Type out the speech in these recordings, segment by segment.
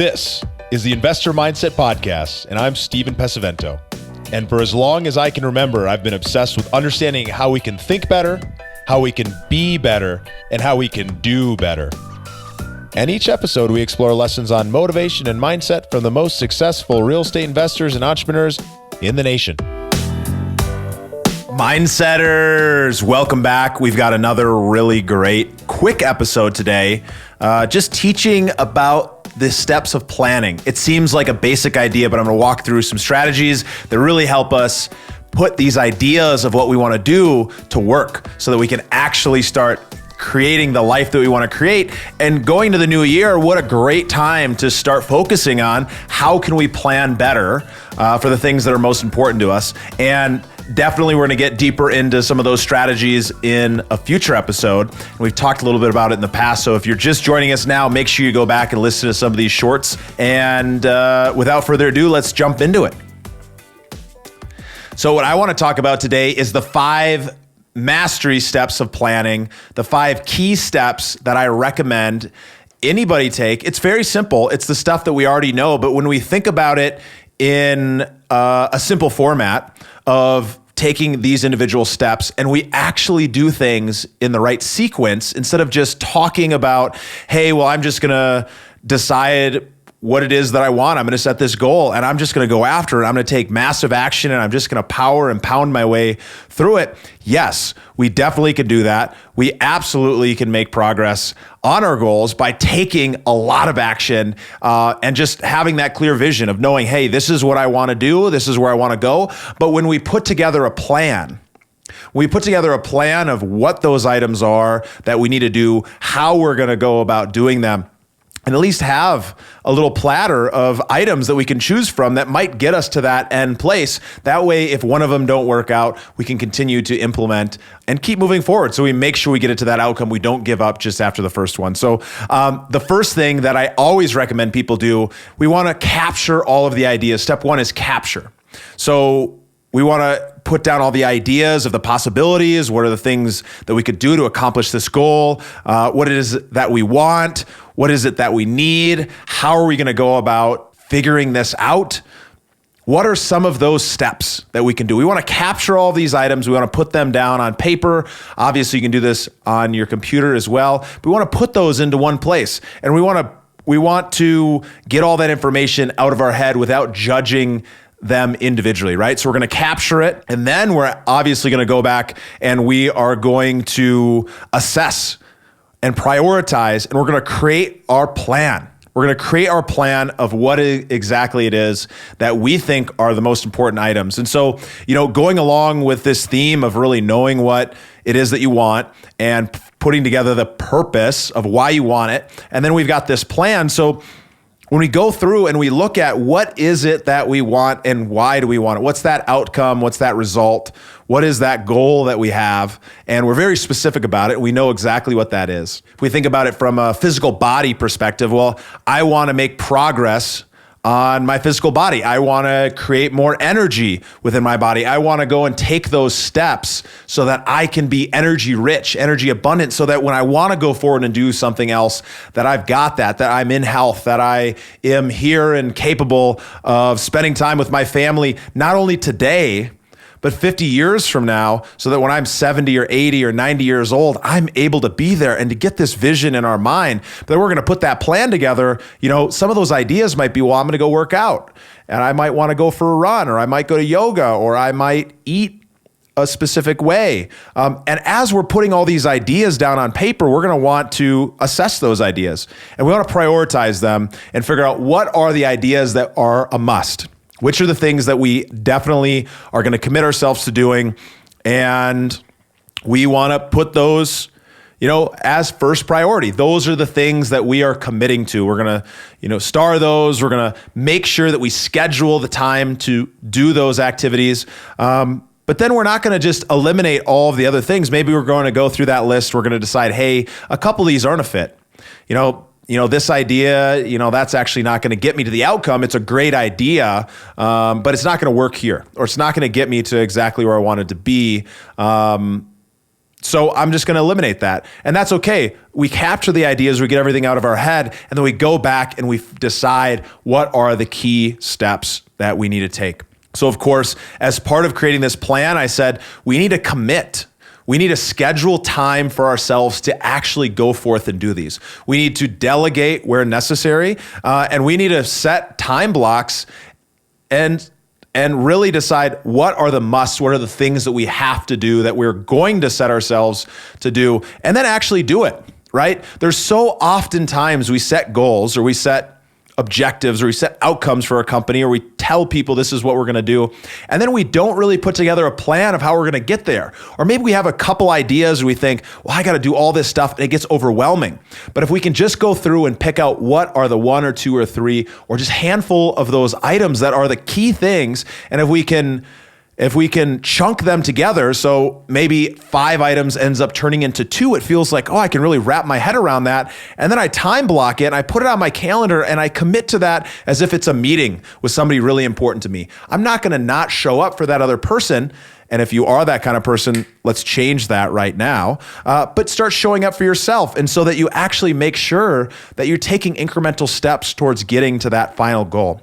This is the Investor Mindset Podcast, and I'm Stephen Pesavento. And for as long as I can remember, I've been obsessed with understanding how we can think better, how we can be better, and how we can do better. And each episode, we explore lessons on motivation and mindset from the most successful real estate investors and entrepreneurs in the nation. Mindsetters, welcome back. We've got another really great, quick episode today, just teaching about the steps of planning. It seems like a basic idea, but I'm going to walk through some strategies that really help us put these ideas of what we want to do to work so that we can actually start creating the life that we want to create. And going to the new year, what a great time to start focusing on how can we plan better for the things that are most important to us. And definitely we're going to get deeper into some of those strategies in a future episode. And we've talked a little bit about it in the past. So if you're just joining us now, make sure you go back and listen to some of these shorts. And without further ado, let's jump into it. So what I want to talk about today is the 5 mastery steps of planning, the 5 key steps that I recommend anybody take. It's very simple. It's the stuff that we already know, but when we think about it in a simple format of taking these individual steps and we actually do things in the right sequence instead of just talking about, hey, well, I'm just going to decide what it is that I want. I'm going to set this goal and I'm just going to go after it. I'm going to take massive action and I'm just going to power and pound my way through it. Yes, we definitely can do that. We absolutely can make progress on our goals by taking a lot of action and just having that clear vision of knowing, hey, this is what I want to do. This is where I want to go. But when we put together a plan, of what those items are that we need to do, how we're going to go about doing them, and at least have a little platter of items that we can choose from that might get us to that end place. That way, if one of them don't work out, we can continue to implement and keep moving forward. So we make sure we get it to that outcome. We don't give up just after the first one. So the first thing that I always recommend people do, we want to capture all of the ideas. Step 1 is capture. So we want to put down all the ideas of the possibilities. What are the things that we could do to accomplish this goal? What it is that we want? What is it that we need? How are we going to go about figuring this out? What are some of those steps that we can do? We want to capture all these items. We want to put them down on paper. Obviously, you can do this on your computer as well. But we want to put those into one place. And we want to get all that information out of our head without judging them individually, right? So we're going to capture it, and then we're obviously going to go back and we are going to assess and prioritize, and we're going to create our plan. We're going to create our plan of what exactly it is that we think are the most important items. And so, going along with this theme of really knowing what it is that you want and putting together the purpose of why you want it, and then we've got this plan. So when we go through and we look at what is it that we want and why do we want it? What's that outcome? What's that result? What is that goal that we have? And we're very specific about it. We know exactly what that is. If we think about it from a physical body perspective, well, I want to make progress on my physical body. I want to create more energy within my body. I want to go and take those steps so that I can be energy rich, energy abundant, so that when I want to go forward and do something else, that I've got that I'm in health, that I am here and capable of spending time with my family, not only today, but 50 years from now, so that when I'm 70 or 80 or 90 years old, I'm able to be there and to get this vision in our mind. But then we're going to put that plan together. Some of those ideas might be, well, I'm going to go work out and I might want to go for a run, or I might go to yoga, or I might eat a specific way. And as we're putting all these ideas down on paper, we're going to want to assess those ideas, and we want to prioritize them and figure out what are the ideas that are a must. Which are the things that we definitely are going to commit ourselves to doing, and we want to put those, as first priority. Those are the things that we are committing to. We're going to, star those. We're going to make sure that we schedule the time to do those activities. But then we're not going to just eliminate all of the other things. Maybe we're going to go through that list. We're going to decide, hey, a couple of these aren't a fit. This idea, that's actually not going to get me to the outcome. It's a great idea, but it's not going to work here, or it's not going to get me to exactly where I wanted to be. So I'm just going to eliminate that. And that's okay. We capture the ideas, we get everything out of our head, and then we go back and we decide what are the key steps that we need to take. So of course, as part of creating this plan, I said, we need to commit. We need to schedule time for ourselves to actually go forth and do these. We need to delegate where necessary, and we need to set time blocks and really decide what are the musts, what are the things that we have to do, that we're going to set ourselves to do, and then actually do it, right? There's so often times we set goals or we set objectives or we set outcomes for a company or we tell people this is what we're going to do. And then we don't really put together a plan of how we're going to get there. Or maybe we have a couple ideas and we think, well, I got to do all this stuff, and it gets overwhelming. But if we can just go through and pick out what are the 1 or 2 or 3 or just handful of those items that are the key things, and if we can chunk them together, so maybe 5 items ends up turning into 2, it feels like, oh, I can really wrap my head around that. And then I time block it and I put it on my calendar and I commit to that as if it's a meeting with somebody really important to me. I'm not going to not show up for that other person. And if you are that kind of person, let's change that right now. But start showing up for yourself. And so that you actually make sure that you're taking incremental steps towards getting to that final goal.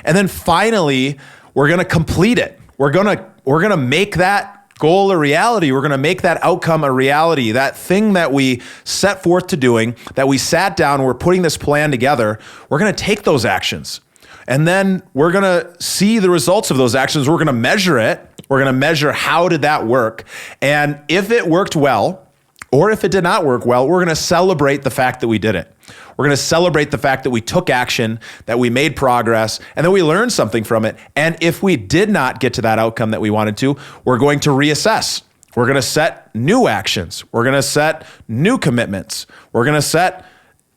And then finally, we're going to complete it. We're gonna make that goal a reality. We're gonna make that outcome a reality. That thing that we set forth to doing, that we sat down, we're putting this plan together, we're gonna take those actions. And then we're gonna see the results of those actions. We're gonna measure it. We're gonna measure how did that work. And if it worked well, or if it did not work well, we're gonna celebrate the fact that we did it. We're going to celebrate the fact that we took action, that we made progress, and that we learned something from it. And if we did not get to that outcome that we wanted to, we're going to reassess. We're going to set new actions. We're going to set new commitments. We're going to set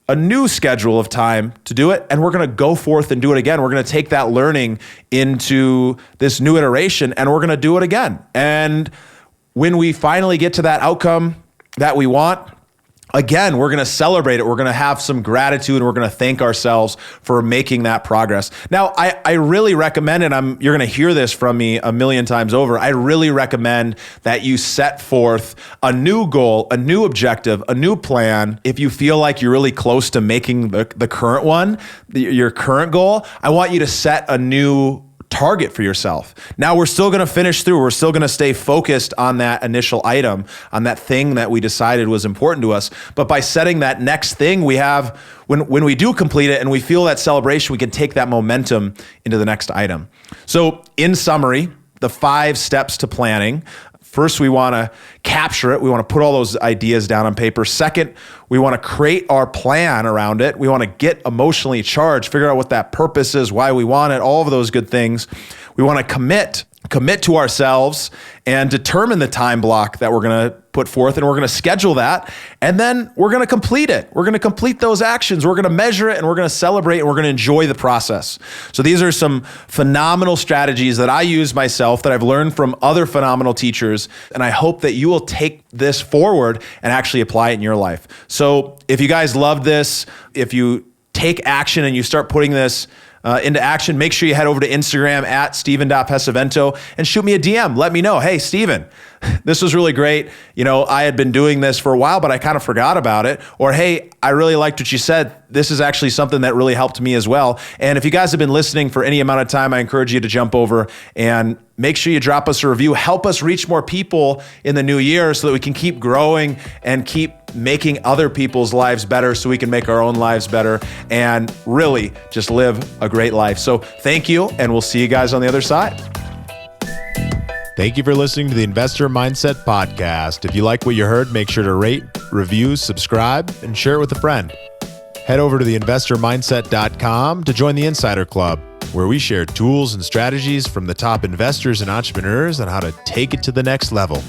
a new schedule of time to do it, and we're going to go forth and do it again. We're going to take that learning into this new iteration, and we're going to do it again. And when we finally get to that outcome that we want, again, we're going to celebrate it. We're going to have some gratitude, and we're going to thank ourselves for making that progress. Now, I really recommend, and you're going to hear this from me a million times over, I really recommend that you set forth a new goal, a new objective, a new plan. If you feel like you're really close to making the current one, your current goal, I want you to set a new target for yourself. Now we're still going to finish through. We're still going to stay focused on that initial item, on that thing that we decided was important to us. But by setting that next thing, we have, when we do complete it and we feel that celebration, we can take that momentum into the next item. So in summary, the 5 steps to planning. First, we want to capture it. We want to put all those ideas down on paper. Second, we want to create our plan around it. We want to get emotionally charged, figure out what that purpose is, why we want it, all of those good things. We want to commit to ourselves and determine the time block that we're going to put forth, and we're going to schedule that, and then we're going to complete it. We're going to complete those actions. We're going to measure it, and we're going to celebrate, and we're going to enjoy the process. So these are some phenomenal strategies that I use myself, that I've learned from other phenomenal teachers, and I hope that you will take this forward and actually apply it in your life. So if you guys love this, if you take action and you start putting this into action, make sure you head over to Instagram at Steven.Pesavento and shoot me a DM. Let me know, hey, Steven, this was really great. You know, I had been doing this for a while, but I kind of forgot about it. Or, hey, I really liked what you said. This is actually something that really helped me as well. And if you guys have been listening for any amount of time, I encourage you to jump over and make sure you drop us a review. Help us reach more people in the new year so that we can keep growing and keep making other people's lives better, so we can make our own lives better and really just live a great life. So thank you, and we'll see you guys on the other side. Thank you for listening to the Investor Mindset Podcast. If you like what you heard, make sure to rate, review, subscribe, and share it with a friend. Head over to theinvestormindset.com to join the Insider Club, where we share tools and strategies from the top investors and entrepreneurs on how to take it to the next level.